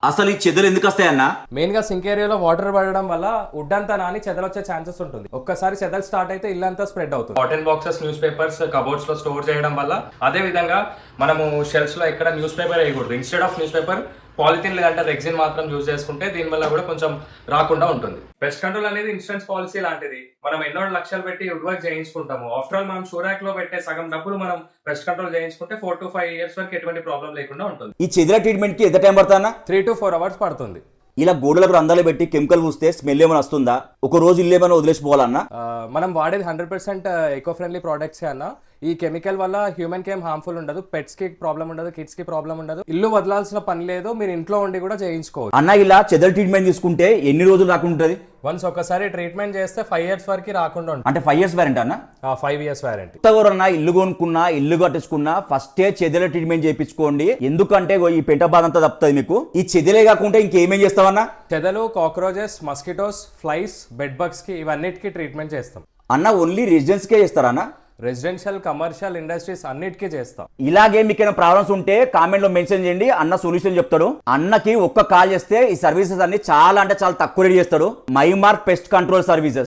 అసలు ఈ చెదలు ఎందుకు వస్తాయన్నా? మెయిన్ గా సింక్ ఏరియాలో వాటర్ పడడం వల్ల వుడ్ అంతా నాని చెదలు వచ్చే ఛాన్సెస్ ఉంటుంది. ఒక్కసారి చెదలు స్టార్ట్ అయితే ఇల్లంతా స్ప్రెడ్ అవుతుంది. Cotton boxes, news papers cupboards లో స్టోర్ చేయడం వల్ల, అదే విధంగా మనము షెల్ఫ్స్ లో ఎక్కడ న్యూస్ పేపర్ వేయకూడదు. Instead of news paper polythene లేదంటే రెగ్జిన్ మాత్రం యూజ్ చేసుకుంటే దీని వల్ల కూడా కొంచెం రాకుండా ఉంటుంది. పెస్ట్ కంట్రోల్ అనేది ఇన్సూరెన్స్ పాలసీ లాంటిది. మనం ఎన్నో లక్షలు పెట్టి వుడ్ వర్క్ చేయించుకుంటాము. ఆఫ్టర్ ఆల్ మనం షూరాక్ లో పెట్టే సగం డబ్బులు మనం పెస్ట్ కంట్రోల్ చేయించుకుంటే 4 to 5 years వరకు ఎటువంటి ప్రాబ్లం లేకుండా ఉంటుంది. ఈ చెదల ట్రీట్మెంట్ కి ఎంత టైం పడుతుందా? 3 to 4 hours పడుతుంది. ఇలా గోడలకు రంధ్రాలు పెట్టి కెమికల్ పూస్తే స్మెల్ ఏమైనా వస్తుందా? ఒక రోజు ఇల్లు ఏమైనా వదిలేసిపోవాలన్నా? మనం వాడేది 100% ఎకో ఫ్రెండ్లీ ప్రోడక్ట్స్ అన్న. ఈ కెమికల్ వల్ల హ్యూమన్ కి ఏం హార్మ్ఫుల్ ఉండదు, పెట్స్ కి ప్రాబ్లం ఉండదు, కిడ్స్ కి ప్రాబ్లం ఉండదు. ఇల్లు వదలాల్సిన పని లేదు, మీరు ఇంట్లో ఉండి కూడా చేయించుకోవచ్చు. అన్న ఇలా చెదల ట్రీట్మెంట్ తీసుకుంటే ఎన్ని రోజులు రాకుంటుంది? వన్స్ ఒకసారి ట్రీట్మెంట్ చేస్తే 5 years వరకు రాకుండా ఉంటుంది. అంటే 5 years వారంటీ అన్న? 5 years వారంటీ. ఎవరన్నా ఇల్లు కొనుక్కున్నా, ఇల్లు కట్టించుకున్నా ఫస్టే చెదల ట్రీట్మెంట్ చేయించుకోండి. ఎందుకంటే ఈ పెంట బాధ అంతా తప్పుతుంది మీకు. ఈ చెదలే కాకుండా ఇంకేమేం చేస్తావన్నా? చెదలు, cockroaches, mosquitoes, flies, bed bugs కి ఇవన్నిటికీ ట్రీట్మెంట్ చేస్తాం. అన్న ఓన్లీ రెసిడెన్స్ కే చేస్తారా? రెసిడెన్షియల్, కమర్షియల్, ఇండస్ట్రీస్ అన్నిటికీ చేస్తాం. ఇలాగే మీకు ఏమైనా ప్రాబ్లమ్స్ ఉంటే కామెంట్ లో మెన్షన్ చేయండి, అన్న సొల్యూషన్ చెప్తాడు. అన్నకి ఒక్క కాల్ చేస్తే ఈ సర్వీసెస్ అన్ని చాలా అంటే చాలా తక్కువ రేట్ చేస్తాడు. మైమార్క్ పెస్ట్ కంట్రోల్ సర్వీసెస్.